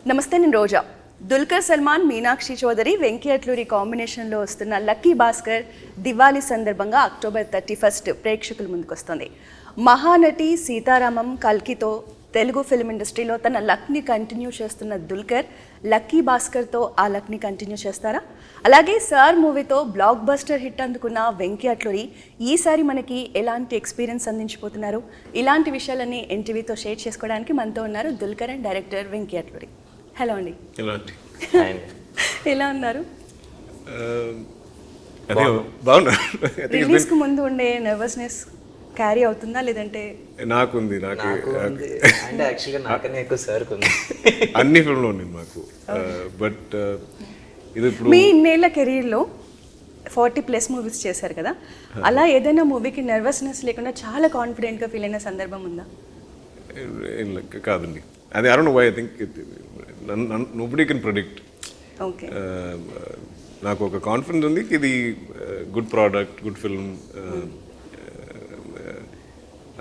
నమస్తే, నేను రోజా. దుల్కర్ సల్మాన్, మీనాక్షి చౌదరి, వెంకీ అట్లూరి కాంబినేషన్లో వస్తున్న లక్కీ భాస్కర్ దివాళీ సందర్భంగా అక్టోబర్ 31 ప్రేక్షకుల ముందుకు వస్తుంది. మహానటి సీతారామం కల్కితో తెలుగు ఫిల్మ్ ఇండస్ట్రీలో తన లక్ని కంటిన్యూ చేస్తున్న దుల్కర్ లక్కీ భాస్కర్తో ఆ లక్ని కంటిన్యూ చేస్తారా? అలాగే సార్ మూవీతో బ్లాక్ బస్టర్ హిట్ అందుకున్న వెంకీ అట్లూరి ఈసారి మనకి ఎలాంటి ఎక్స్పీరియన్స్ అందించిపోతున్నారు? ఇలాంటి విషయాలన్నీ ఎన్టీవీతో షేర్ చేసుకోవడానికి మనతో ఉన్నారు Dulquer and director Venky Atluri. Hello అండి. ఎలా ఉన్నారు? రిలీజ్కి ముందు ఉండే నర్వస్నెస్ క్యారీ అవుతుందా లేదంటే? నాకుంది. అంటే యాక్చువల్గా నాకనే ఎక్కువ సార్ ఉంది. అన్ని ఫిల్మ్లో ఉంది మాకు. బట్ ఇది ఇప్పుడు మీ ఇన్నేళ్ల కెరీర్లో 40+ మూవీస్ చేశారు కదా, అలా ఏదైనా మూవీకి నర్వస్నెస్ లేకుండా చాలా కాన్ఫిడెంట్గా ఫీల్ అయిన సందర్భం ఉందా? కాదండి, అది I don't know why. I think nobody can predict. Okay, నాకు ఒక కాన్ఫిడెన్స్ ఉంది, ఇది గుడ్ ప్రోడక్ట్, గుడ్ ఫిల్మ్,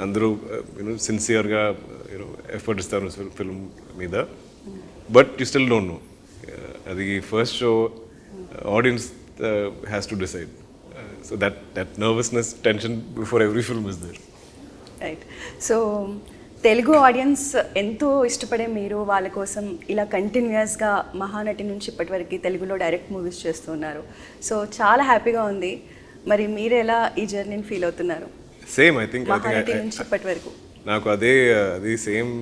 అందరూ సిన్సియర్గా ఎఫర్ట్ ఇస్తారు ఫిల్మ్ మీద. But you still don't know. అది first show, audience has to decide. So that nervousness, tension before every film is there. Right. So Telugu audience ఎంతో ఇష్టపడే మీరు వాళ్ళ కోసం ఇలా కంటిన్యూస్గా మహానటి నుంచి ఇప్పటివరకు తెలుగులో డైరెక్ట్ మూవీస్ చేస్తున్నారు. సో చాలా హ్యాపీగా ఉంది. మరి మీరు ఎలా ఈ జర్నీని ఫీల్ అవుతున్నారు? సేమ్, ఐ థింక్ మహానటి నుంచి ఇప్పటి వరకు నాకు అదే same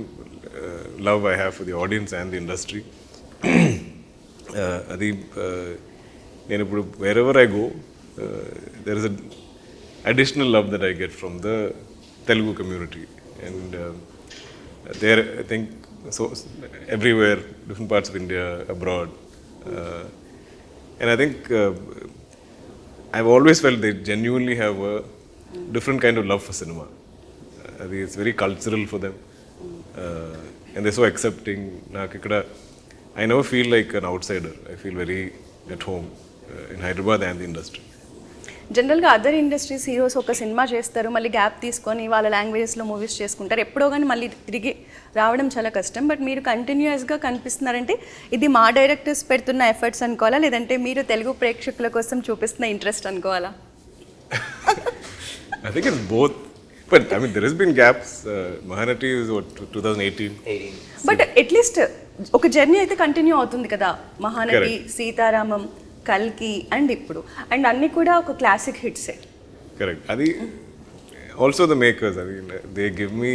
love I have for the audience and the industry. అది నేను ఇప్పుడు wear ever I go, there is a additional love that I get from the Telugu community, and there I think so everywhere, different parts of India, abroad, and I think I've always felt they genuinely have a different kind of love for cinema. I think it's very cultural for them, and they're so accepting. I never feel like an outsider. I feel very at home in Hyderabad and the industry. జనరల్గా other industries heroes ఒక cinema చేస్తారు, మళ్ళీ gap తీసుకొని వాళ్ళ లాంగ్వేజెస్లో movies చేసుకుంటారు, ఎప్పుడో కానీ మళ్ళీ తిరిగి రావడం చాలా కష్టం. బట్ మీరు కంటిన్యూస్గా కనిపిస్తున్నారంటే ఇది మా డైరెక్టర్స్ పెడుతున్న ఎఫర్ట్స్ అనుకోవాలా, లేదంటే మీరు తెలుగు ప్రేక్షకుల కోసం చూపిస్తున్న ఇంట్రెస్ట్ అనుకోవాలా? I think it's both. But I mean, there has been gaps. Mahanati is what, 2018. But at least ఒక జర్నీ అయితే కంటిన్యూ అవుతుంది కదా. మహానటి, సీతారామం, కల్కి అండ్ ఇప్పుడు, అండ్ అన్నీ కూడా ఒక క్లాసిక్ హిట్సే. కరెక్ట్. అది ఆల్సో ద మేకర్స్. అది దే గివ్ మీ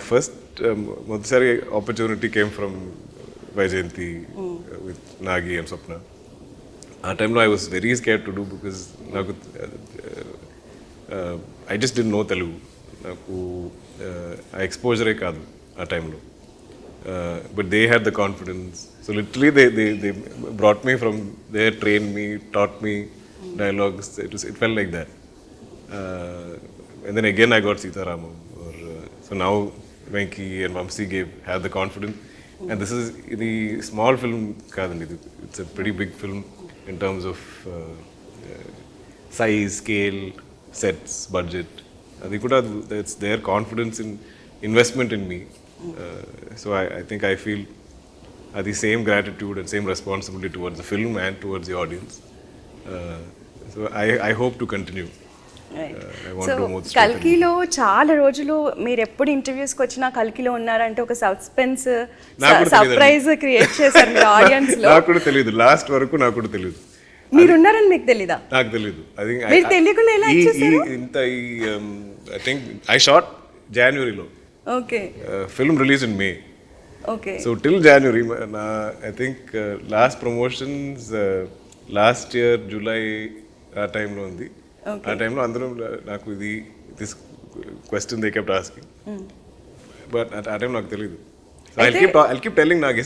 ఫస్ట్ మొదటిసారి opportunity came from Vyjayanthi with Nagi and Swapna. ఆ టైంలో I was very scared to do, because నాకు I just didn't know Telugu. నాకు ఆ ఎక్స్పోజరే కాదు ఆ టైంలో. But they had the confidence. So literally they brought me from there, trained me, taught me dialogues. It felt like that. And then again I got Sitaramam. So now Venky and Mamsi have the confidence. And this is the small film. It's a pretty big film in terms of size, scale, sets, budget. It's their confidence in investment in me. So I think I feel the same gratitude and same responsibility towards the film and towards the audience. So I hope to continue. I want to move straight. కల్కిలో చాలా రోజులు మీరు ఎప్పుడు ఇంటర్వ్యూస్కి వచ్చినా కల్కిలో ఉన్నారంటే ఒక suspense, surprise create చేశారు మీరు audience లో. నాకు కూడా తెలియదు, లాస్ట్ వరకు నాకు కూడా తెలియదు మీరు ఉన్నారని. మీకు తెలీదా? నాకు తెలియదు. మీరు తెలియకుండా ఎలా చేశారు? I think I shot January. Okay. Film released in May. Okay. So till January, I think last promotions last year July ఆ టైంలో ఉంది. ఆ టైంలో అందరూ నాకు this question they kept asking. But ఆ టైం నాకు తెలియదు. So I'll keep telling Nagi,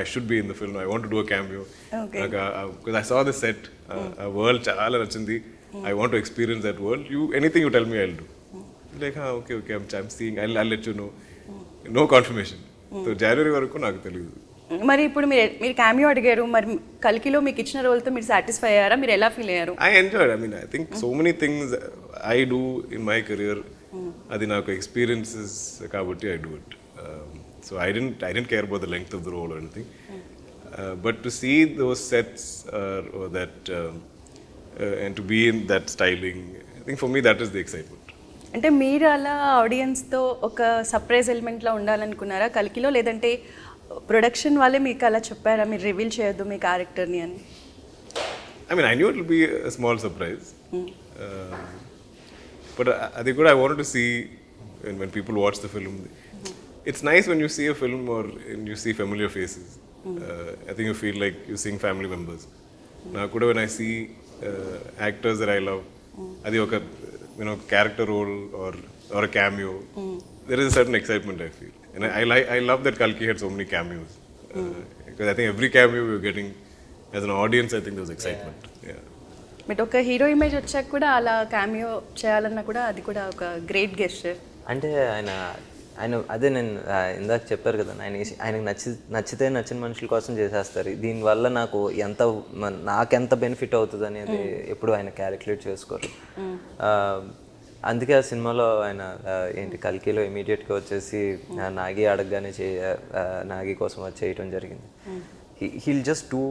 I should be in the film. I want to do a cameo. Okay. Because I saw the set, a world చాలా నచ్చింది. I want to experience that world. Anything you tell me, I'll do. Like, okay, I'm seeing, I'll let you know. No confirmation. So January వరకు నాకు తెలియదు. మరి ఇప్పుడు మీరు cameo అడిగారు, మరి కల్కిలో మీకు ఇచ్చిన రోల్తో మీరు సాటిస్ఫై అయ్యారా? మీరు ఎలా ఫీల్ అయ్యారు? I enjoyed. I mean, I think so many things I do in my career, అది నాకు ఎక్స్పీరియన్సెస్ కాబట్టి I do it. So I didn't care about the length of the role or anything. But to see those sets or that and to be in that styling, I think for me that is the excitement. అంటే మీరు అలా ఆడియన్స్తో ఒక surprise ఎలిమెంట్లో ఉండాలనుకున్నారా కల్కిలో, లేదంటే production వాళ్ళే మీకు అలా చెప్పారా మీరు రివీల్ చేయొద్దు మీ క్యారెక్టర్ని అని? I mean, I knew it will be a small surprise. But I think what I wanted to see when people watch the film, it's nice when you see a film or when you see familiar faces. I think you feel like you're seeing family members. Now, when I see actors that I love, I think okay, character role or a cameo, there is a certain excitement I feel. And I love that Kalki had so many cameos. Because I think every cameo we were getting, as an audience, I think there was excitement. Yeah. But ఒక hero image వచ్చాక కూడా అలా cameo చేయాలన్నా కూడా అది కూడా ఒక great gesture. అంటే ఆయన అదే నేను ఇందాక చెప్పారు కదా, ఆయనకు నచ్చితే నచ్చిన మనుషుల కోసం చేసేస్తారు. దీనివల్ల నాకెంత బెనిఫిట్ అవుతుంది అనేది ఎప్పుడు ఆయన క్యాలిక్యులేట్ చేసుకోరు. అందుకే ఆ సినిమాలో ఆయన కల్కిలో ఇమీడియట్గా వచ్చేసి నాగి అడగగానే నాగి కోసం వచ్చి చేయటం జరిగింది. He'll just do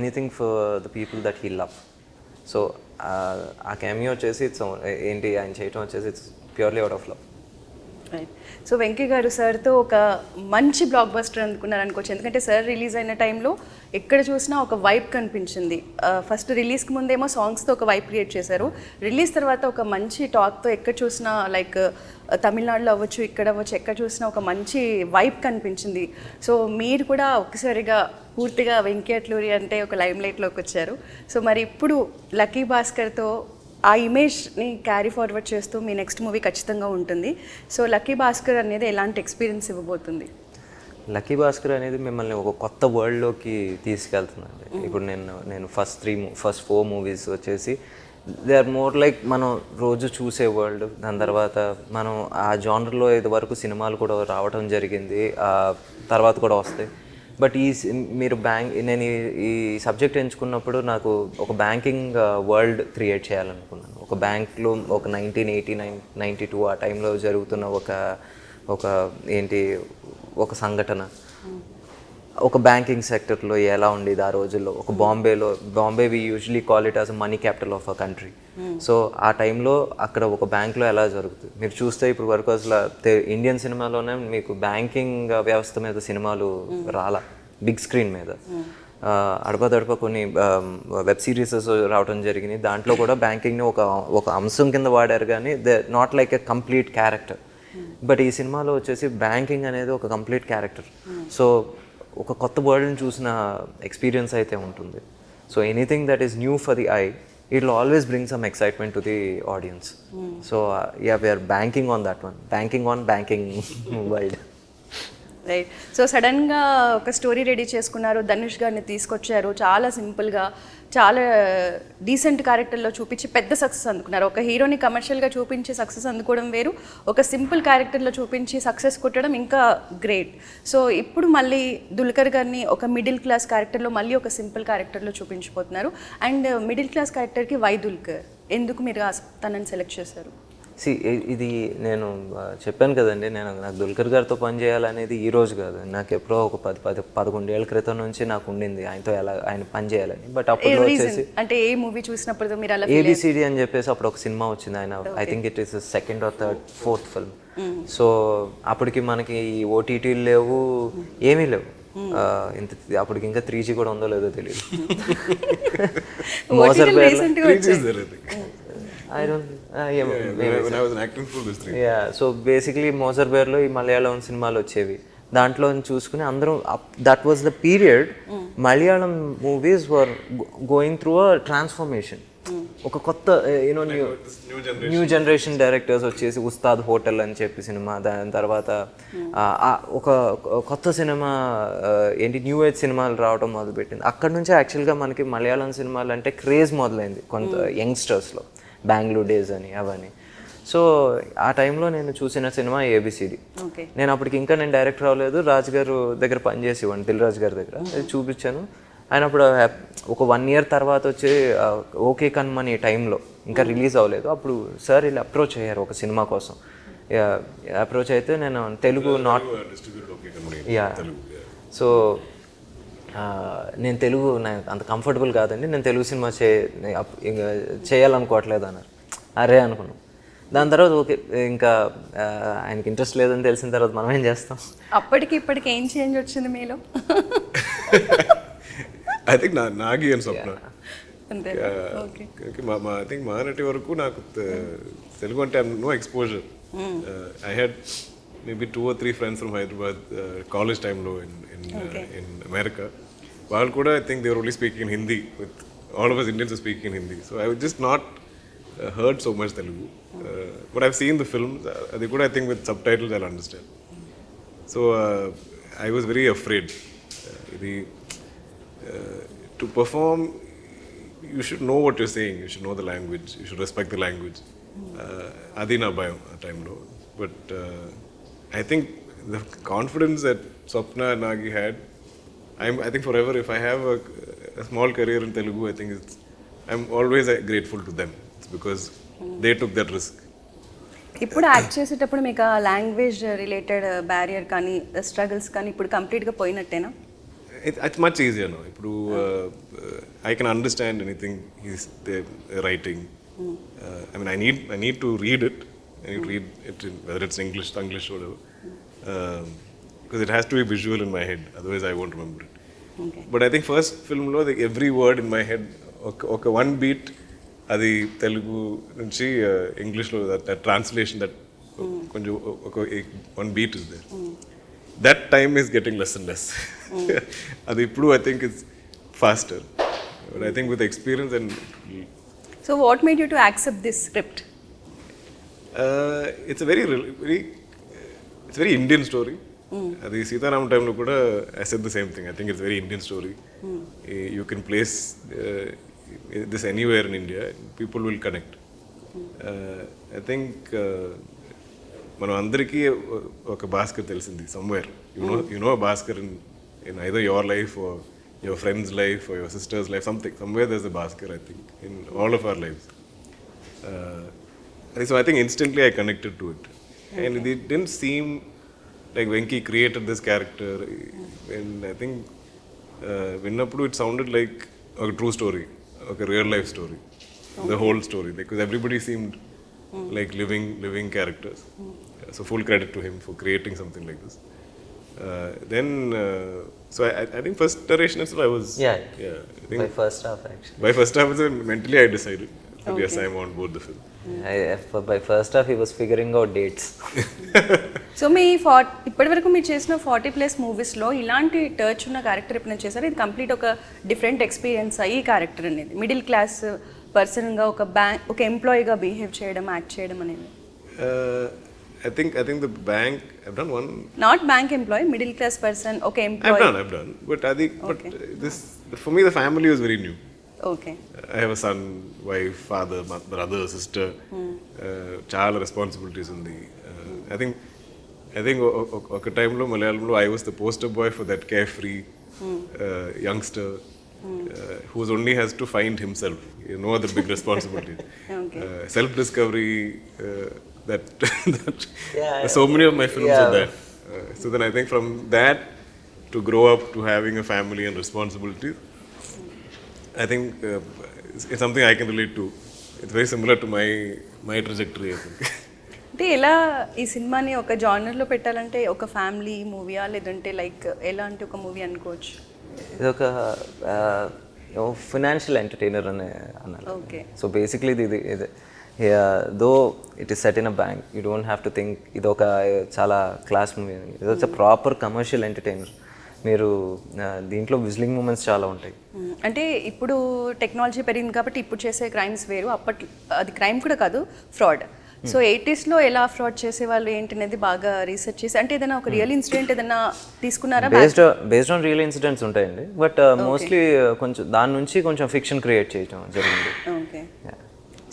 anything for the people that he love. So ఆ క్యామియో వచ్చేసి ఆయన చేయటం వచ్చేసి it's purely out of love. Right. So Venky garu సార్తో ఒక మంచి బ్లాక్ బస్టర్ అందుకున్నారు అనుకోవచ్చు. ఎందుకంటే సార్ రిలీజ్ అయిన టైంలో ఎక్కడ చూసినా ఒక వైబ్ కనిపించింది. ఫస్ట్ రిలీజ్కి ముందేమో సాంగ్స్తో ఒక వైబ్ క్రియేట్ చేశారు. రిలీజ్ తర్వాత ఒక మంచి టాక్తో ఎక్కడ చూసినా లైక్ తమిళనాడులో అవ్వచ్చు, ఇక్కడ అవ్వచ్చు, ఎక్కడ చూసినా ఒక మంచి వైబ్ కనిపించింది. సో మీరు కూడా ఒక్కసారిగా పూర్తిగా వెంకీ అట్లూరి అంటే ఒక లైమ్ లైట్లోకి వచ్చారు. సో మరి ఇప్పుడు లక్కీ భాస్కర్తో ఆ ఇమేజ్ని క్యారీ ఫార్వర్డ్ చేస్తూ మీ నెక్స్ట్ మూవీ ఖచ్చితంగా ఉంటుంది. సో లక్కీ భాస్కర్ అనేది ఎలాంటి ఎక్స్పీరియన్స్ ఇవ్వబోతుంది? లక్కీ భాస్కర్ అనేది మిమ్మల్ని ఒక కొత్త వరల్డ్లోకి తీసుకెళ్తుందండి. ఇప్పుడు నేను ఫస్ట్ 4 మూవీస్ వచ్చేసి దే ఆర్ మోర్ లైక్ మనం రోజు చూసే వరల్డ్. దాని తర్వాత మనం ఆ జానర్లో ఇదివరకు సినిమాలు కూడా రావడం జరిగింది, తర్వాత కూడా వస్తాయి. బట్ మీరు నేను ఈ సబ్జెక్ట్ ఎంచుకున్నప్పుడు నాకు ఒక బ్యాంకింగ్ వరల్డ్ క్రియేట్ చేయాలనుకున్నాను. ఒక బ్యాంక్లో ఒక 1989-92 ఆ టైంలో జరుగుతున్న ఒక సంఘటన, ఒక బ్యాంకింగ్ సెక్టర్లో ఎలా ఉండేది ఆ రోజుల్లో. ఒక Bombay we usually call it as a money capital of a country. So ఆ టైంలో అక్కడ ఒక బ్యాంక్లో ఎలా జరుగుతుంది మీరు చూస్తే ఇప్పుడు వరకు అసలు ఇండియన్ సినిమాలోనే మీకు బ్యాంకింగ్ వ్యవస్థ మీద సినిమాలు రాలా బిగ్ స్క్రీన్ మీద. అడపదడప కొన్ని వెబ్ సిరీసెస్ రావడం జరిగినాయి. దాంట్లో కూడా బ్యాంకింగ్ని ఒక అంశం కింద వాడారు, కానీ they not like a complete character. But ఈ సినిమాలో వచ్చేసి బ్యాంకింగ్ అనేది ఒక కంప్లీట్ క్యారెక్టర్. సో ఒక కొత్త వరల్డ్ని చూసిన ఎక్స్పీరియన్స్ అయితే ఉంటుంది. So anything that is new for the I, it will always bring some excitement to the audience. So yeah, we are banking on that one, banking world. Right. So సడన్గా ఒక story ready చేసుకున్నారు, ధనుష్ గారిని తీసుకొచ్చారు, చాలా సింపుల్గా చాలా decent క్యారెక్టర్లో చూపించి పెద్ద సక్సెస్ అందుకున్నారు. ఒక హీరోని కమర్షియల్గా చూపించి సక్సెస్ అందుకోవడం వేరు, ఒక సింపుల్ క్యారెక్టర్లో చూపించి సక్సెస్ కొట్టడం ఇంకా గ్రేట్. సో ఇప్పుడు మళ్ళీ దుల్కర్ గారిని ఒక మిడిల్ క్లాస్ క్యారెక్టర్లో మళ్ళీ ఒక సింపుల్ క్యారెక్టర్లో చూపించిపోతున్నారు. అండ్ మిడిల్ క్లాస్ క్యారెక్టర్కి వై దుల్కర్, ఎందుకు మీరు తనని సెలెక్ట్ చేశారు? ఇది నేను చెప్పాను కదండి, నాకు దుల్కర్ గారితో పనిచేయాలనేది ఈ రోజు కాదు, నాకు ఎప్పుడో ఒక 11 ఏళ్ల క్రితం నుంచి నాకు ఉండింది ఆయన పని చేయాలని. బట్ అప్పుడు వచ్చేసి అంటే ఏ మూవీ చూసినప్పుడు మీరు అలా ఏబిసిడి అని చెప్పేసి అప్పుడు ఒక సినిమా వచ్చింది ఆయన, I think it is second or third fourth film. So అప్పటికి మనకి ఓటీటీలు లేవు, ఏమీ లేవు. అప్పటికి ఇంకా 3G కూడా ఉందో లేదో తెలియదు. I don't. When I was an acting school, this thing. Yeah, so basically మోజర్బేర్లో ఈ మలయాళం సినిమాలు వచ్చేవి, దాంట్లో చూసుకుని అందరం that was the period Malayalam movies were going through a transformation. ఒక కొత్త న్యూ జనరేషన్ డైరెక్టర్స్ వచ్చేసి ఉస్తాద్ హోటల్ అని చెప్పి సినిమా, దాని తర్వాత ఒక కొత్త సినిమా న్యూ ఏజ్ సినిమాలు రావడం మొదలుపెట్టింది. అక్కడ నుంచే యాక్చువల్గా మనకి మలయాళం సినిమాలు అంటే క్రేజ్ మొదలైంది కొంత యంగ్స్టర్స్లో, బెంగళూరు డేస్ అని అవన్నీ. సో ఆ టైంలో నేను చూసిన సినిమా ఏబిసిడి. నేను అప్పటికి ఇంకా డైరెక్టర్ అవ్వలేదు, రాజు గారు దగ్గర పనిచేసేవాడిని, దిల్ రాజు గారి దగ్గర. అది చూపించాను. ఆయన అప్పుడు ఒక 1 year తర్వాత వచ్చి ఓకే కన్మని టైంలో ఇంకా రిలీజ్ అవ్వలేదు, అప్పుడు సార్ ఇలా అప్రోచ్ అయ్యారు ఒక సినిమా కోసం. అప్రోచ్ అయితే నేను Telugu not distribute okay company yeah so నేను తెలుగు నాకు అంత కంఫర్టబుల్ కాదండి, నేను తెలుగు సినిమా చేయాలనుకోవట్లేదు అన్నారు. అరే అనుకున్నాం. దాని తర్వాత ఓకే, ఇంకా ఆయనకి ఇంట్రెస్ట్ లేదని తెలిసిన తర్వాత మనం ఏం చేస్తాం. అప్పటికి ఇప్పటికి ఏం చేంజ్ వచ్చింది మీలో? ఐ థింక్ నాగి అని స్వప్న అంతే. ఐ థింక్ మహానటి వరకు నాకు తెలుగు అంటే no exposure. I had maybe 2 or 3 friends from Hyderabad college టైంలో in America. వాళ్ళు కూడా I think they were only speaking in Hindi with all of us Indians are speaking in Hindi. So I was just not heard so much Telugu. But I've seen the films. They could, I think, with subtitles I'll understand. So I was very afraid. To perform, you should know what you're saying. You should know the language. You should respect the language. Adi na bhayam a time lo. But I think the confidence that Swapna and Nagi had, I think forever, if I have a small career in Telugu, I think I'm always grateful to them. It's because they took that risk. ఇప్పుడు act చేసేటప్పుడు మీకు ఆ language related barrier కానీ struggles కానీ ఇప్పుడు కంప్లీట్గా పోయినట్టేనా? It's much easier now. ఇప్పుడు I can understand anything he's writing. I mean, I need to read it. I need to read it whether it's English, Tanglish, whatever. Because it has to be visual in my head. Otherwise, I won't remember it. Okay. But I think first film lo, every word in my head, okay, one beat. అది తెలుగు నుంచి ఇంగ్లీష్లో that translation that కొంచెం ఒక 1 beat is there. That time is getting less and less. అది ఇప్పుడు I think it's faster. But I think with experience and so what made you to accept this script? It's very Indian story. అది సీతారామ టైంలో కూడా I said the same thing. I think it's very Indian story. You can place this anywhere in India, people will connect. I think మనం అందరికీ ఒక భాస్కర్ తెలిసింది somewhere. You know a Baskhar in either your life or your friend's life or your sister's life, somewhere there's a Baskhar, I think, in all of our lives. So I think instantly I connected to it. Okay. And it didn't seem like Venky created this character. And I think vinnappudu it sounded like a true story. A real life story. Okay. The whole story, because everybody seemed like living characters. So full credit to him for creating something like this. So I think first iteration itself I was I think by first half actually. By first half mentally I decided that yes, I'm on board the film. By first half he was figuring out dates. So మీ ఇప్పటివరకు మీరు చేసిన 40+ మూవీస్లో ఇలాంటి touch ఉన్న character ఎప్పుడైనా చేశారు? ఇది కంప్లీట్ ఒక డిఫరెంట్ ఎక్స్పీరియన్స్ ఈ క్యారెక్టర్ అనేది మిడిల్ క్లాస్ పర్సన్గా ఒక ఎంప్లాయీగా బిహేవ్ చేయడం, యాక్ట్ చేయడం అనేది. I think the bank, I've done one. Not bank employee, middle class person, okay, employee. I've done. But this, for me, the family was very new. Okay. I have a son, wife, father, brother, sister. Child responsibilities in the. I think ఒక టైంలో మలయాళంలో I was the poster boy for that carefree youngster who only has to find himself. No other big responsibility. Okay. Self-discovery. That so many of my films are that. So then I think from that to grow up to having a family and responsibilities, I think it's something I can relate to. It's very similar to my trajectory, I think. అంటే ఎలా ఈ సినిమాని ఒక జానర్లో పెట్టాలంటే ఒక family మూవీయా లేదంటే like ఎలాంటి ఒక మూవీ అనుకోవచ్చు? ఇది ఒక ఫైనాన్షియల్ ఎంటర్టైనర్ అనే అన్నారు. ఓకే. సో బేసిక్లీ ఇది though it is set in a bank, you don't have to think ఇది ఒక చాలా క్లాస్ మూవీ. ఇది ఒక ప్రాపర్ కమర్షియల్ ఎంటర్టైనర్. మీరు దీంట్లో విజిలింగ్ మూమెంట్స్ చాలా ఉంటాయి. అంటే ఇప్పుడు టెక్నాలజీ పెరిగింది కాబట్టి ఇప్పుడు చేసే క్రైమ్స్ వేరు, అప్పట్లో అది క్రైమ్ కూడా కాదు, ఫ్రాడ్. సో 80sలో ఎలా ఫ్రాడ్ చేసేవాళ్ళు ఏంటనేది బాగా రీసెర్చ్ చేసి, అంటే ఏదైనా ఒక రియల్ ఇన్సిడెంట్ ఏదైనా తీసుకున్నారా? బేస్డ్ ఆన్ రియల్ ఇన్సిడెంట్స్ ఉంటాయండి, బట్ మోస్ట్లీ కొంచెం దాని నుంచి కొంచెం ఫిక్షన్ క్రియేట్ చేయడం జరిగింది. ఓకే.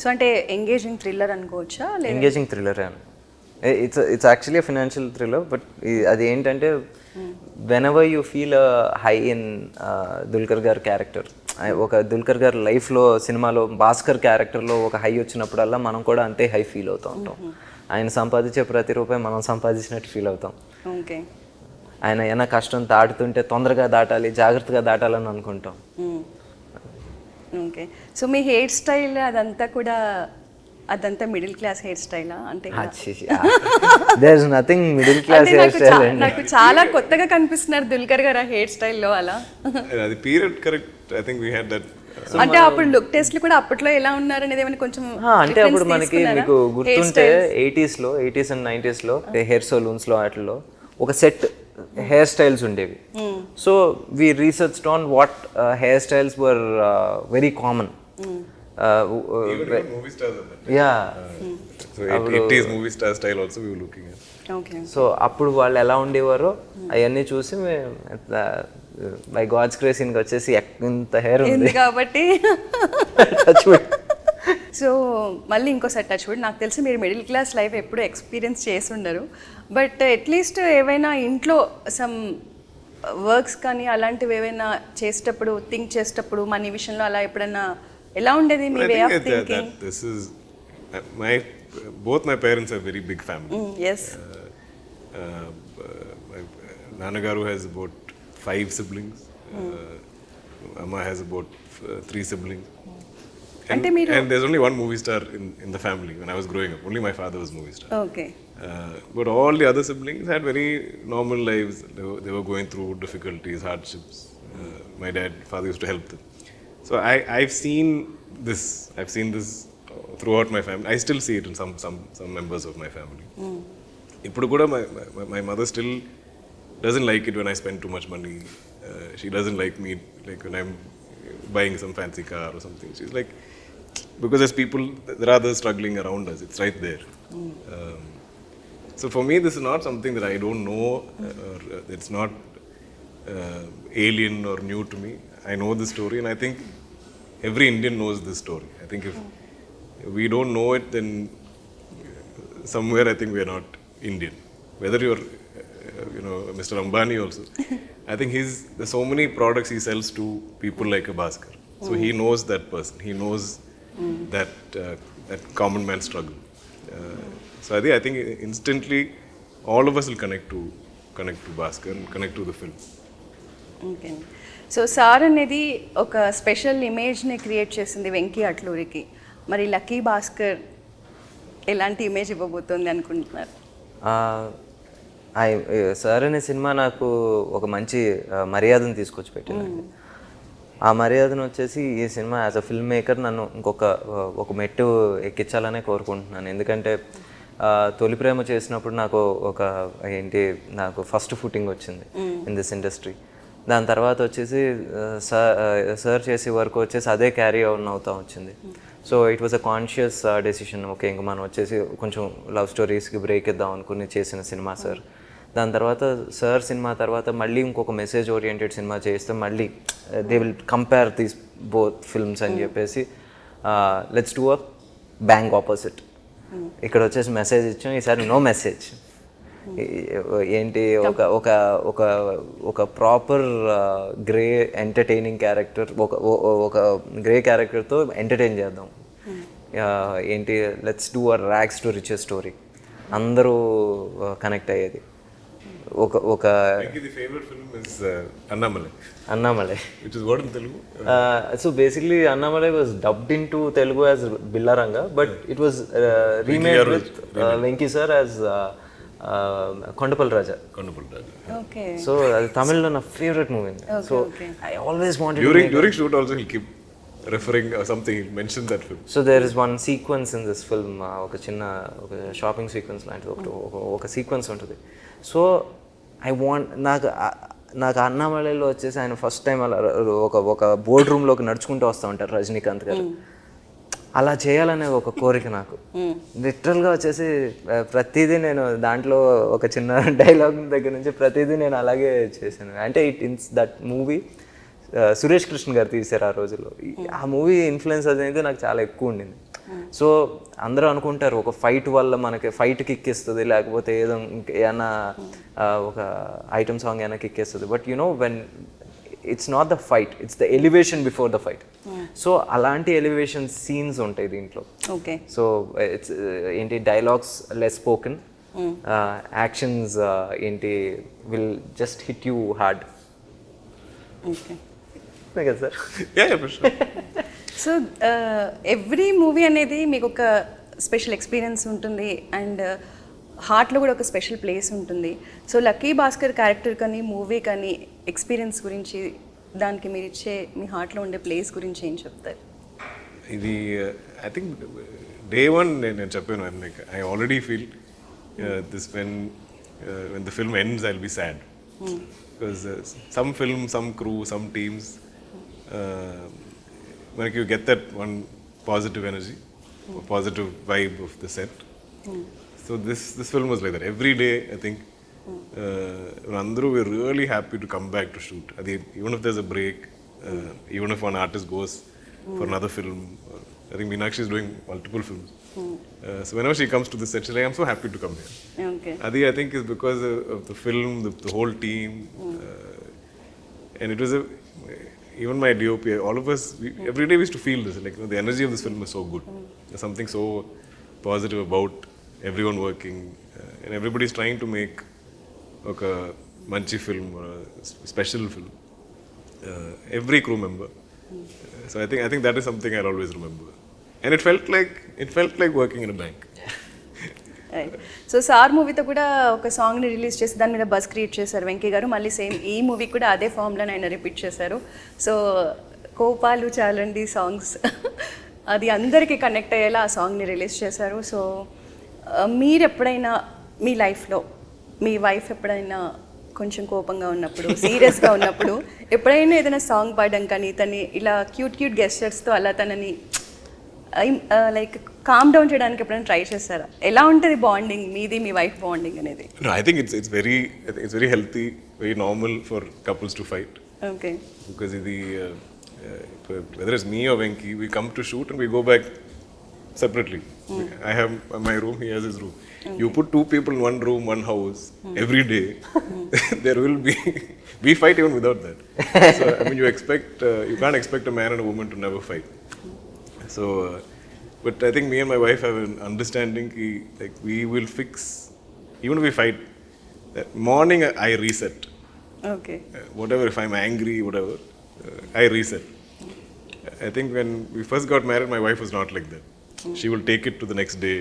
సో అంటే ఎంగేజింగ్ థ్రిల్లర్ అనుకోవచ్చా? ఎంగేజింగ్ థ్రిల్లర్ అని. It's actually financial thriller, but అది ఏంటంటే whenever you feel high in Dulquer గారి క్యారెక్టర్, ఒక దుల్కర్ గారి లైఫ్లో సినిమాలో భాస్కర్ క్యారెక్టర్లో ఒక హై వచ్చినప్పుడల్లా మనం కూడా అంతే హై ఫీల్ అవుతూ ఉంటాం. ఆయన సంపాదించే ప్రతి రూపాయి మనం సంపాదించినట్టు ఫీల్ అవుతాం. ఓకే. ఆయన ఏమైనా కష్టం దాటుతుంటే తొందరగా దాటాలి, జాగ్రత్తగా దాటాలని అనుకుంటాం. ఓకే. సో మీ హెయిర్ స్టైల్ అదంతా మిడిల్ క్లాస్ హెయిర్ స్టైలా? అంటే there is nothing middle class hair style అండి. నాకు చాలా కొత్తగా కనిపిస్తున్నారు దుల్కర్ గారు ఆ హెయిర్ స్టైల్లో అలా. అది period correct. I think we had that. అంటే అప్పుడు లుక్ టెస్ట్లు కూడా అప్పట్లో ఎలా ఉన్నారు అనేది ఏమైనా కొంచెం అంటే అప్పుడు మనకి మీకు గుర్తుంటే 80s అండ్ 90s హెయిర్ సలూన్స్లో వాటిల్లో ఒక సెట్ హెయిర్ స్టైల్స్ ఉండేవి. So we researched on what hair styles were very common. So అప్పుడు వాళ్ళు ఎలా ఉండేవారో అవన్నీ చూసి బై గాడ్స్ గ్రేస్ ఇన్కి వచ్చేసి ఇంత హెయిర్ ఉంది కాబట్టి. సో మళ్ళీ ఇంకోసారి టచ్ వుడ్. నాకు తెలిసి మీరు మిడిల్ క్లాస్ లైఫ్ ఎప్పుడూ ఎక్స్పీరియన్స్ చేసి ఉండరు, బట్ అట్లీస్ట్ ఏవైనా ఇంట్లో సమ్ వర్క్స్ కానీ అలాంటివి ఏవైనా చేసేటప్పుడు థింక్ చేసేటప్పుడు మనీ విషయంలో అలా ఎప్పుడైనా ఎలా ఉండేది మీ way of thinking? Both my parents are very big family. Yes. My Nanagaru has about 5 siblings. Amma has about 3 siblings. And there's only one movie star in the family when I was growing up. Only my father was movie star. Okay. But all the other siblings had very normal lives. They were going through difficulties, hardships. My father used to help them. So I've seen this throughout my family. I still see it in some members of my family. Ippudu kuda my mother still doesn't like it when I spend too much money. She doesn't like me like when I'm buying some fancy car or something. She's like, because there's people, there are others struggling around us. It's right there. So for me, this is not something that I don't know, or it's not alien or new to me. I know this story, and I think every Indian knows this story. I think if we don't know it, then somewhere I think we are not Indian. Whether you're, Mr. Ambani also. I think there's so many products he sells to people like a Bhaskar. So he knows that person. He knows that common man struggle. So I think instantly all of us will connect to Bhaskar and connect to the film. Okay. So sir అనేది ఒక special ఇమేజ్ని create చేసింది వెంకీ అట్లూరికి. మరి lucky Bhaskar ఎలాంటి image ఇవ్వబోతోంది అనుకుంటున్నారు? Sir అనే cinema నాకు ఒక మంచి మర్యాదను తీసుకొచ్చి పెట్టిందండి. ఆ మర్యాదను వచ్చేసి ఈ cinema as a film maker నన్ను ఒక మెట్టు ఎక్కించాలనే కోరుకుంటున్నాను. ఎందుకంటే తొలి ప్రేమ చేసినప్పుడు నాకు ఫస్ట్ ఫుటింగ్ వచ్చింది ఇన్ దిస్ ఇండస్ట్రీ. దాని తర్వాత వచ్చేసి సార్ చేసే వర్క్ వచ్చేసి అదే క్యారీ ఆన్ అవుతూ వచ్చింది. So it was a conscious decision. Okay, ఇంక మనం వచ్చేసి కొంచెం లవ్ స్టోరీస్కి బ్రేక్ ఇద్దాం అనుకుని చేసిన సినిమా సార్. దాని తర్వాత సార్ సినిమా తర్వాత మళ్ళీ ఇంకొక మెసేజ్ ఓరియంటెడ్ సినిమా చేస్తే మళ్ళీ they will compare these both films అని చెప్పేసి let's do a bang opposite. ఇక్కడ వచ్చేసి మెసేజ్ ఇచ్చాం, ఈసారి నో మెసేజ్. ఏంటి ఒక ప్రాపర్ గ్రే ఎంటర్టైనింగ్ క్యారెక్టర్, ఒక గ్రే క్యారెక్టర్తో ఎంటర్టైన్ చేద్దాం. ఏంటి let's do a rags to riches story, అందరూ కనెక్ట్ అయ్యేది. Annamalai so basically Annamalai was dubbed in to Telugu as Billa Ranga, but it was remade with Venky sir as Kondapalli Raja. So అది తమిళ్లో నా favourite movie. So I always wanted during shoot also he'll keep referring something, he'll mention that film. So there is one sequence in this film, ఒక shopping sequence లాంటిది ఒక sequence ఉంటుంది. So I want నాకు అన్నామలైలో వచ్చేసి ఆయన first time అలా ఒక board రూమ్లోకి నడుచుకుంటూ వస్తూ ఉంటారు రజనీకాంత్ గారు. అలా చేయాలనే ఒక కోరిక నాకు. లిటరల్గా వచ్చేసి ప్రతిదీ నేను దాంట్లో ఒక చిన్న డైలాగ్ దగ్గర నుంచి ప్రతిదీ నేను అలాగే చేశాను. అంటే దట్ మూవీ సురేష్ కృష్ణ గారు తీశారు ఆ రోజుల్లో. ఆ మూవీ ఇన్ఫ్లుయెన్స్ అనేది నాకు చాలా ఎక్కువ ఉండింది. సో అందరూ అనుకుంటారు ఒక ఫైట్ వల్ల మనకి ఫైట్ కిక్ ఇస్తుంది, లేకపోతే ఏదైనా ఒక ఐటమ్ సాంగ్ అయినా కిక్ ఇస్తుంది. But when it's not the fight, it's the elevation before the fight. So అలాంటి ఎలివేషన్ సీన్స్ ఉంటాయి దీంట్లో. ఓకే. సో ఇట్స్ ఏంటి డైలాగ్స్ లెస్ స్పోకెన్, యాక్షన్స్ ఏంటి will just hit you hard. Okay కదా sir? So every movie అనేది మీకు ఒక special experience ఉంటుంది అండ్ హార్ట్లో కూడా ఒక స్పెషల్ ప్లేస్ ఉంటుంది. సో లక్కీ భాస్కర్ క్యారెక్టర్ కానీ మూవీ కానీ ఎక్స్పీరియన్స్ గురించి, దానికి మీరు ఇచ్చే మీ హార్ట్లో ఉండే ప్లేస్ గురించి ఏం చెప్తారు? ఇది ఐ థింక్ డే వన్ నేను చెప్పాను, like I already feel this when the film ends I will be sad because some film, some crew, some teams మనకి you get that one positive energy, positive vibe of the set. So this film was like that. Every day, I think, Andru, we're really happy to come back to shoot. Even if there's a break, even if one artist goes for another film, I think Meenakshi is doing multiple films. So whenever she comes to the set, she's like, I'm so happy to come here. Okay. I think is because of the film, the whole team, and it was even my DOP, all of us, every day we used to feel this, like, the energy of this film is so good. There's something so positive about everyone working, and everybody is trying to make a manchi film or a special film. Every crew member. So I think that is something I'll always remember. And it felt like working in a bank. So sir మూవీతో కూడా ఒక సాంగ్ని release చేసి దాని మీద buzz create చేశారు వెంకీ గారు. మళ్ళీ సేమ్ ఈ మూవీ కూడా అదే ఫామ్లో ఆయన రిపీట్ చేశారు. సో కోపాలు చాలండి సాంగ్స్ అది అందరికీ కనెక్ట్ అయ్యేలా ఆ సాంగ్ని రిలీజ్ చేశారు. సో మీరు ఎప్పుడైనా మీ లైఫ్లో మీ వైఫ్ ఎప్పుడైనా కొంచెం కోపంగా ఉన్నప్పుడు, సీరియస్గా ఉన్నప్పుడు ఎప్పుడైనా ఏదైనా సాంగ్ పాడడం కానీ తను ఇలా క్యూట్ గెస్చర్స్తో అలా తనని లైక్ కామ్ డౌన్ చేయడానికి ఎప్పుడైనా ట్రై చేస్తారా? ఎలా ఉంటుంది బాండింగ్ మీది మీ వైఫ్ బాండింగ్ అనేది? No, I think it's very healthy, very normal for couples to fight. Okay. Because whether it's me or Venky, we come to shoot and we go back separately. I have my room, he has his room. Okay. You put two people in one room, one house, every day, there will be, we fight even without that. So, I mean, you can't expect a man and a woman to never fight. So, but I think me and my wife have an understanding, like, we will fix, even if we fight, that morning I reset. Okay. Whatever, if I'm angry, whatever, I reset. I think when we first got married, my wife was not like that. She will take it to the next day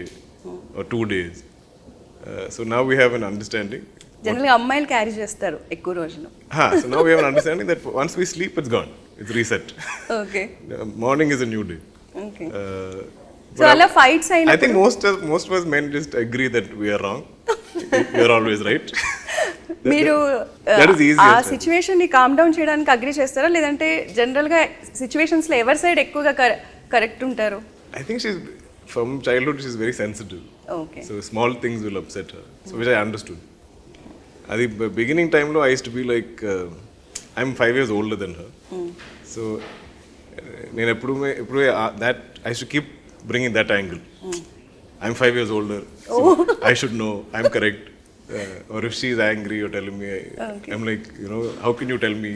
or 2 days. So now we have an understanding. Generally, అమ్మాయిలు carry చేస్తారు ఎక్కువ రోజులు. So now we have an understanding that once we sleep, it's gone. It's reset. Okay. Morning is a new day. Okay. So అలా fights అయినా I think most of us men just agree that we are wrong. You are always right. మీరు ఆ సిచ్యువేషన్ని calm down చేయడానికి agree చేస్తారా, లేదంటే జనరల్గా సిచ్యువేషన్స్లో ఎవరి సైడ్ ఎక్కువగా కరెక్ట్ ఉంటారు? I think from childhood, she's very sensitive. Okay. So small things will upset her. So which I understood. At the beginning time, I used to be like, I'm 5 years older than her. So that I used to keep bringing that angle. I'm 5 years older. So I should know. I'm correct. Or if she's angry or telling me, okay. I'm like, how can you tell me?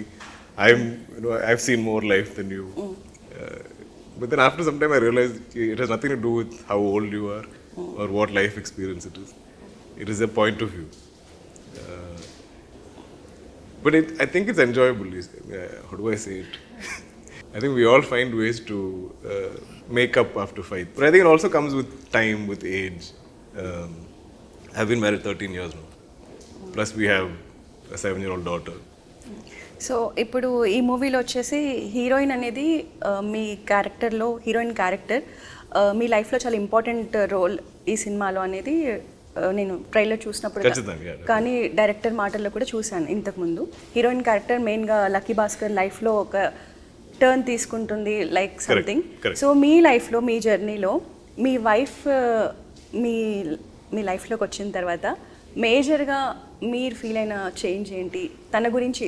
I've seen more life than you. But then after some time I realized it has nothing to do with how old you are or what life experience it is. It is a point of view. But I think it's enjoyable. How do I say it? I think we all find ways to make up after fight. But I think it also comes with time, with age. I've been married 13 years now. Plus we have a 7-year-old daughter. So ఇప్పుడు ఈ మూవీలో వచ్చేసి heroine అనేది మీ క్యారెక్టర్లో heroine character మీ లైఫ్లో చాలా important role ఈ సినిమాలో అనేది నేను ట్రైలర్ చూసినప్పుడు, కానీ డైరెక్టర్ మాటల్లో కూడా చూశాను ఇంతకుముందు. హీరోయిన్ క్యారెక్టర్ మెయిన్గా లక్కీ భాస్కర్ లైఫ్లో ఒక టర్న్ తీసుకుంటుంది, లైక్ సంథింగ్. సో మీ లైఫ్లో, మీ జర్నీలో మీ వైఫ్ మీ లైఫ్లోకి వచ్చిన తర్వాత మేజర్గా మీరు ఫీల్ అయిన చేంజ్ ఏంటి, తన గురించి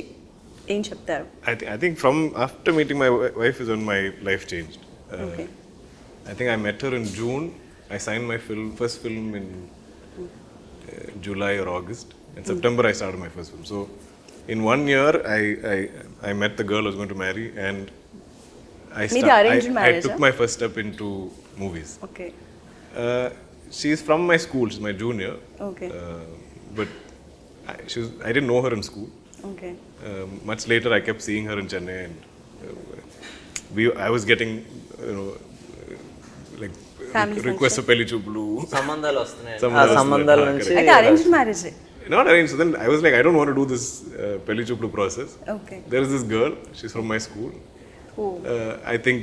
ఏం చెప్తారు? I think from after meeting my wife is when my life changed. Okay. I think I met her in June. I signed my first film in July or August. In September I started my first film. So In 1 year, I met the girl I was going to marry, and Meet arranged I marriage, took my first step into movies. Okay. She's from my school. She's my junior. Okay. But I didn't know her in school. Okay. Much later, I kept seeing her in Chennai, and I was getting, you know, like Family requests for Pelli Chuplu. సంబంధాలు వస్తున్నాయి ఆ సంబంధాలు సంబంధాల వస్తున్నాయి. నుంచి అయితే arrange marriage. Not arranged. So then I was like, I don't want to do this Pelli Chuplu process. Okay. There is this girl. She's from my school. Oh. I think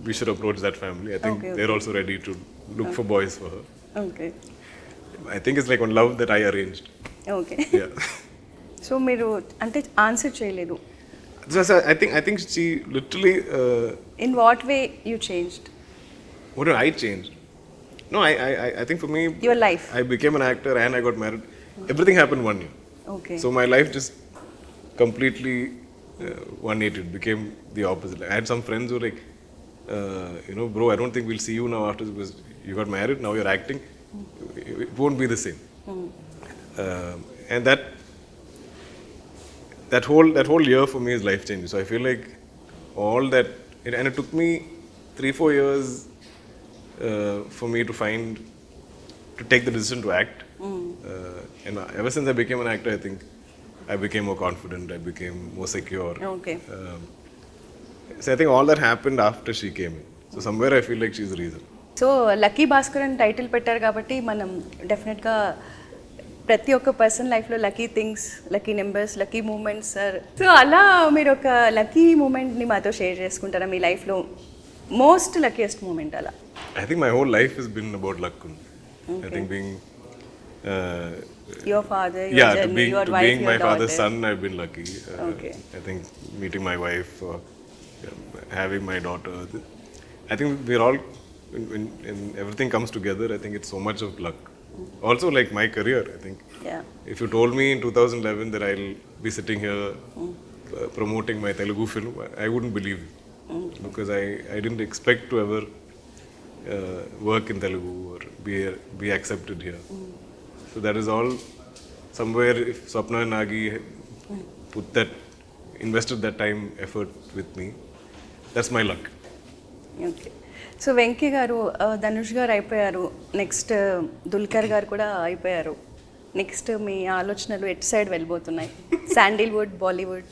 we should approach that family. I think Okay, they're also ready to look for boys for her. Okay. I think it's like on love that I arranged. Okay. Yeah. So మీరు అంటే answer చేయలేదు. So I think she literally. In what way you changed What did I change? No, I think for me, your life? I became an actor and I got married. Everything happened 1 year. Okay. So my life just completely 180. It became the opposite. Like, I had some friends who were like, you know, bro, I don't think we'll see you now after this because you got married, now you're acting. It won't be the same. And that whole year for me is life changing. So I feel like all that, and it took me 3-4 years for me to take the decision to act. And ever since I became an actor, I think I became more confident, I became more secure. Okay. So I think all that happened after she came in. So somewhere I feel like she's the reason. So lucky Bhaskar అని title పెట్టారు కాబట్టి మనం డెఫినెట్గా ప్రతి ఒక్క person లైఫ్లో lucky things, lucky numbers, lucky moments sir. So అలా మీరు ఒక లక్కీ మూమెంట్ని మాతో షేర్ చేసుకుంటారా మీ లైఫ్లో? మోస్ట్ లక్కీయెస్ట్ మూమెంట్ అలా? I think my whole life has been about luck. I think being your father, your yeah, journey, your to wife, being your my daughter. father's son, I've been lucky. Okay. I think meeting my wife, having my daughter. I think we're all, when everything comes together, I think it's so much of luck. Also, like my career, I think. Yeah. If you told me in 2011 that I'll be sitting here promoting my Telugu film, I wouldn't believe it. Because I didn't expect to ever work in Telugu or be accepted here. So that is all somewhere. If Swapna and Nagi invested that time, effort with me, that's my luck. Okay. So Venky గారు, ధనుష్ గారు అయిపోయారు, next Dulquer గారు కూడా అయిపోయారు. Next మీ ఆలోచనలు ఎటు side వెళ్ళిపోతున్నాయి? శాండిల్వుడ్, బాలీవుడ్,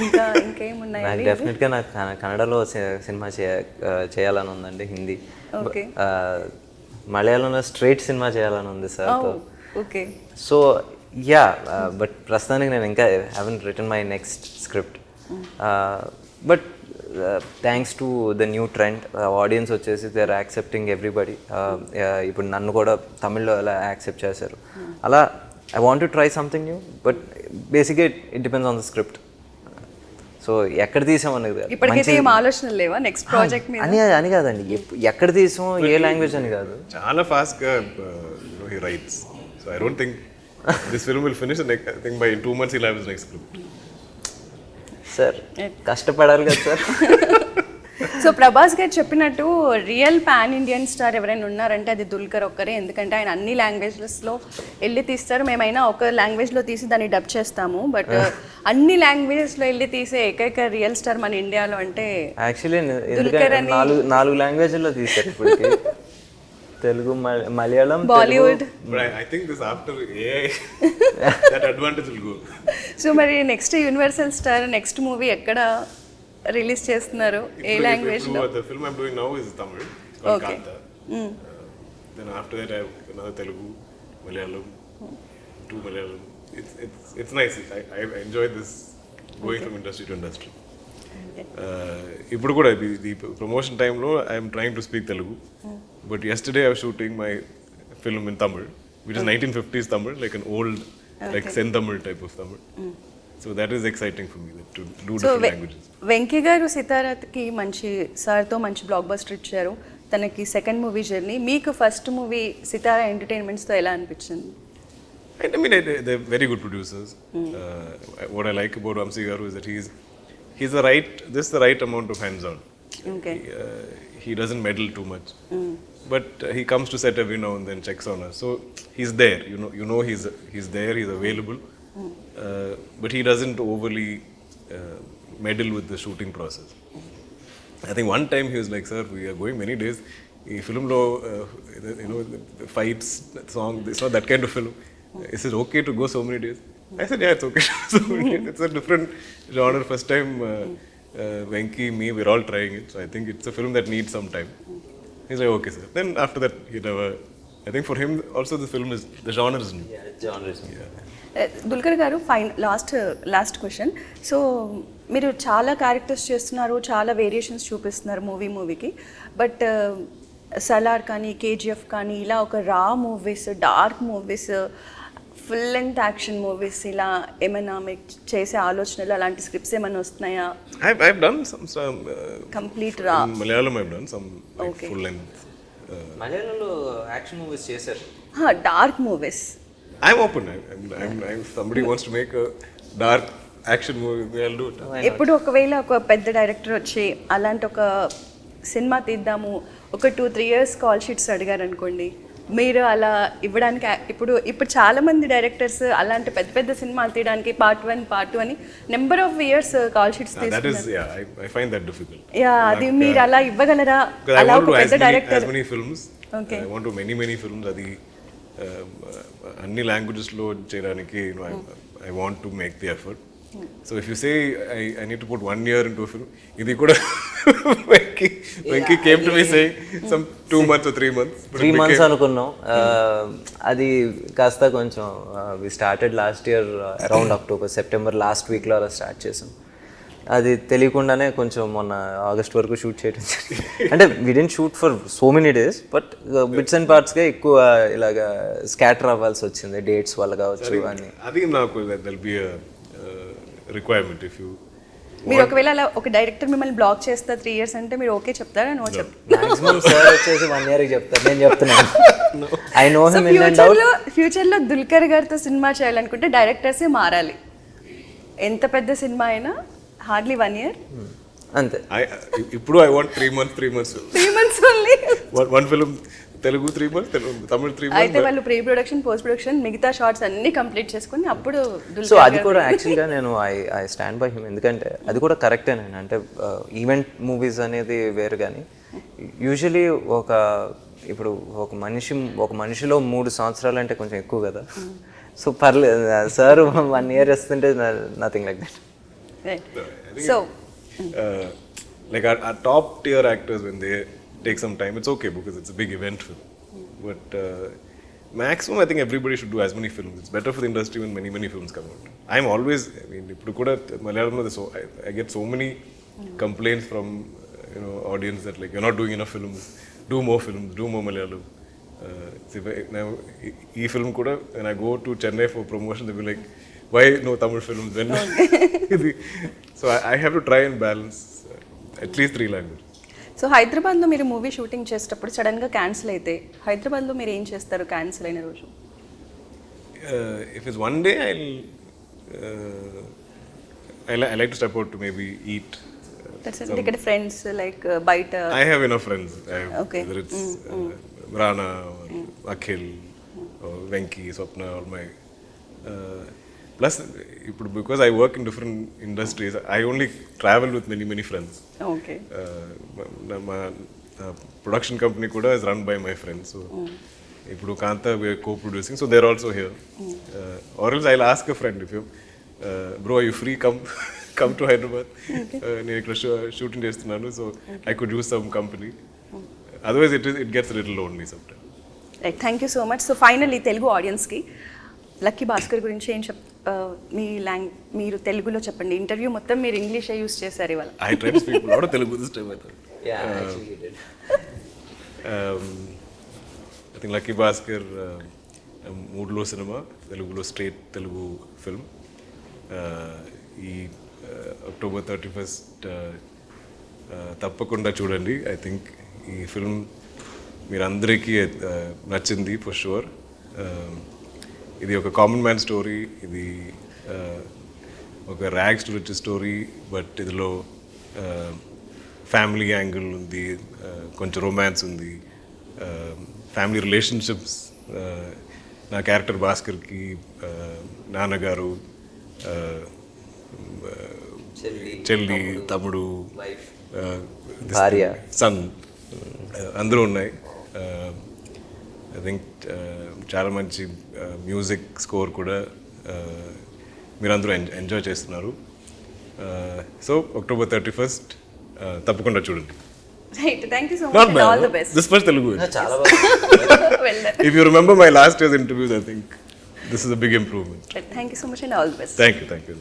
ఇంకా ఇంకేమున్నాయి? నాకు డెఫినెట్గా నాకు కన్నడలో సినిమా చేయాలని ఉందండి, హిందీ. ఓకే. మలయాళంలో స్ట్రైట్ సినిమా చేయాలని ఉంది sir. Okay. So yeah, but ప్రస్తుతానికి నేను ఇంకా haven't written my next script. But thanks to the new trend, audience వచ్చేసి దే ఆర్ యాక్సెప్టింగ్ ఎవ్రీబడి. ఇప్పుడు నన్ను కూడా తమిళ్లో అలా యాక్సెప్ట్ చేశారు. అలా I want to try something new, but బేసిక్గా it depends on the script. So ఎక్కడ తీసామనేది ఇప్పటికైతే ఏం ఆలోచనలు లేవా నెక్స్ట్ ప్రాజెక్ట్ మీద? అని కాదండి, ఎక్కడ తీసాం, ఏ లాంగ్వేజ్ అని కాదు. చాలా ఫాస్ట్గా he writes. So I don't think this film will finish. And I think by 2 months he'll have his next script. Sir కష్టపడాలి కదా సార్. సో ప్రభాస్ గారు చెప్పినట్టు రియల్ పాన్ ఇండియన్ స్టార్ ఎవరైనా ఉన్నారంటే అది దుల్కర్ ఒక్కరే. ఎందుకంటే ఆయన అన్ని లాంగ్వేజెస్లో వెళ్ళి తీస్తారు. మేమైనా ఒక లాంగ్వేజ్లో తీసి దాన్ని డబ్ చేస్తాము, బట్ అన్ని లాంగ్వేజెస్లో వెళ్ళి తీసే ఏకైక రియల్ స్టార్ మన ఇండియాలో అంటే యాక్చువల్లీ నాలుగు లాంగ్వేజ్లో తీశారు ఇప్పటికి. Telugu, Malayalam, Bollywood. But I think this after AI, that advantage will go. So మరి next universal star next movie ఎక్కడ రిలీజ్ చేస్తున్నారు, ఏ లాంగ్వేజ్లో? The film I'm doing now is Tamil. It's called Okay. Kanta. Then after that I have another Telugu, Malayalam, 2 Malayalam. It's nice. I enjoy this going from industry to industry. ఇప్పుడు కూడా the promotion time లో I am trying to speak Telugu, but yesterday I was shooting my film in Tamil, which is 1950s Tamil, like an old, like Sen Tamil type of Tamil. So that is exciting for me, to do different languages. Venky గారు సితారాకి మంచి సార్తో మంచి block buster ఇచ్చారు. తనకి second movie journey, మీకు first movie సితారా ఎంటర్టైన్మెంట్స్తో ఎలా అనిపించింది? I mean, they're very good producers. What I like about Vamsi Garu is that he's the right amount of hands-on. Okay. He doesn't meddle too much, but he comes to set every now and then, checks on us. So he's there. You know, he's there. He's available. but he doesn't overly meddle with the shooting process. I think one time he was like, sir, we are going many days. ఈ ఫిల్మ్లో fights song, it's not that kind of film. Is it okay to go so many days? I said, yeah, it's okay. So it's a different genre. First time Venky, me, we're all trying it. So I think it's a film that needs some time. He's like, okay, sir. Then after that, he never. I think for him also the film is, the genre is new. Yeah, genre is new. Yeah. Dulquer గారు, last question. So మీరు చాలా characters చేస్తున్నారు, చాలా variations చూపిస్తున్నారు మూవీకి. But Salaar కానీ, KGF కానీ, ఇలా ఒక రా movies, dark movies, full length action movies, ఇలా ఏమైనా మీకు చేసే ఆలోచనలు, అలాంటి స్క్రిప్ట్స్ ఏమైనా వస్తున్నాయా? I've done some కంప్లీట్ రా. in Malayalam I've done some like full length. మలయాళంలో యాక్షన్ మూవీస్ చేశారు. Dark movies. I'm open. I'm if somebody wants to make a dark action movie, I'll do it. ఎప్పుడు ఒకవేళ ఒక పెద్ద director వచ్చి అలాంటి ఒక సినిమా తీద్దాము, ఒక 2-3 years కాల్ షీట్స్ అడిగారు అనుకోండి, మీరు అలా ఇవ్వడానికి ఇప్పుడు చాలా మంది డైరెక్టర్స్ అలాంటి పెద్ద పెద్ద సినిమాలు తీయడానికి పార్ట్ 1, పార్ట్ 2 అని number of years call sheets That is, తీసుకున్నారు. yeah, I find that difficult. Yeah, అది మీరు అలా ఇవ్వగలరా? Because I అలా want ఒక to do పెద్ద director. as many films. Okay. I want to many films. అది అన్ని లాంగ్వేజెస్లో చేయడానికి I want to make the effort. So if you say I need to put 1 year into a film, ఇది కూడా Venky came to me saying some 2 months or 3 months. 3 months అనుకున్నాం. అది కాస్త కొంచెం we started last year around October, September last వీక్లో అలా start చేసాం. అది తెలియకుండానే కొంచెం మొన్న ఆగస్ట్ వరకు షూట్ చేయడం అంటే we didn't shoot for so many days, but bits and పార్ట్స్గా ఎక్కువ ఇలాగా స్కాటర్ అవ్వాల్సి వచ్చింది, డేట్స్ వల్ల కావచ్చు అని. అది నాకు that be requirement. If you మీరు ఒకవేళ అలా ఒక డైరెక్టర్ మిమ్మల్ని బ్లాక్ చేస్తా 3 years అంటే మీరు ఓకే చెప్తారా? నో చెప్తారా? మాక్సిమం సార్ వచ్చేసి 1 year చెప్తారు, నేను చెప్తున్నాను. I know him in and out. ఫ్యూచర్లో దుల్కర్ గారితో సినిమా చేయాలనుకుంటే డైరెక్టర్సే మారాలి. ఎంత పెద్ద సినిమా అయినా హార్డ్లీ 1 year అంతే. ఇప్పుడు I want 3 months 3 months only. One film Telugu 3 months, Tamil 3 months. అయితే వాళ్ళు ప్రీ ప్రొడక్షన్, పోస్ట్ ప్రొడక్షన్, మిగతా షార్ట్స్ అన్ని కంప్లీట్ చేసుకుని అప్పుడు సో అది కూడా యాక్చువల్గా నేను ఐ స్టాండ్ బై హిమ్. ఎందుకంటే అది కూడా కరెక్టే. నేను అంటే ఈవెంట్ మూవీస్ అనేది వేరు, కానీ యూజువలీ ఇప్పుడు ఒక మనిషిలో 3 సంవత్సరాలు అంటే కొంచెం ఎక్కువ కదా. సో పర్లేదు సార్ 1 year ఇస్తుంటే nothing like that. So like our top tier actors, when they take some time, it's okay because it's a big event film. But maximum I think everybody should do as many films. It's better for the industry when many films come out. I'm always, I mean, ఇప్పుడు కూడా Malayalam, so I get so many complaints from audience that like you're not doing enough films, do more films, do more Malayalam. Now ఈ film కూడా when I go to Chennai for promotion, they'll be like, why no Tamil films when so I have to try and balance at least 3 languages. So హైదరాబాద్లో మీరు movie shooting చేసేటప్పుడు సడన్గా cancel అయితే హైదరాబాద్లో మీరు ఏం చేస్తారు క్యాన్సిల్ అయిన రోజు? If it's one day, I like to step out to maybe eat. ఇక్కడ ఫ్రెండ్స్ లైక్ బయట? I have enough friends. Okay. Whether it's Rana or Akhil or Venky, Swapna, or my plus because I work in different industries, I only travel with many friends. Okay. My production company kuda is run by my friends, so ipudu Kanta we are co-producing, so they're also here. Or else I'll ask a friend, if you bro, are you free, come to Hyderabad. నేను ఇక్కడ shooting చేస్తున్నాను, so I could use some company. Otherwise it gets a little lonely sometimes. Right, thank you so much. So finally Telugu ఆడియన్స్కి lucky Bhaskar గురించి ఏం మీరు తెలుగులో చెప్పండి. Interview మొత్తం మీరు ఇంగ్లీషే యూస్ చేశారు ఇవాళ. I tried to speak a lot of Telugu this time, I thought. Yeah, actually you did. I think Lucky Bhaskar మూడ్లో సినిమా, తెలుగులో స్ట్రేట్ తెలుగు ఫిల్మ్. ఈ October 31st తప్పకుండా చూడండి. ఐ థింక్ ఈ ఫిల్మ్ మీరందరికీ నచ్చింది ఫర్ షూర్. ఇది ఒక కామన్ మ్యాన్ స్టోరీ, ఇది ఒక rags to riches story, but ఇదిలో ఫ్యామిలీ యాంగిల్ ఉంది, కొంచెం రొమాన్స్ ఉంది, ఫ్యామిలీ రిలేషన్షిప్స్, నా క్యారెక్టర్ భాస్కర్కి నాన్నగారు, చెల్లి, తమ్ముడు, భార్య, సన్ అందరూ ఉన్నాయి. ఐ థింక్ చాలా మంచి మ్యూజిక్ స్కోర్ కూడా మీరందరూ ఎంజాయ్ చేస్తున్నారు. సో October 31st తప్పకుండా చూడండి. Right, thank you so Not much, all the bad. Best. This much Telugu. చాలా బాగుంది. Well done. If you remember my last year's interviews, I think this is a big improvement. Thank you so much and all the best. Thank you.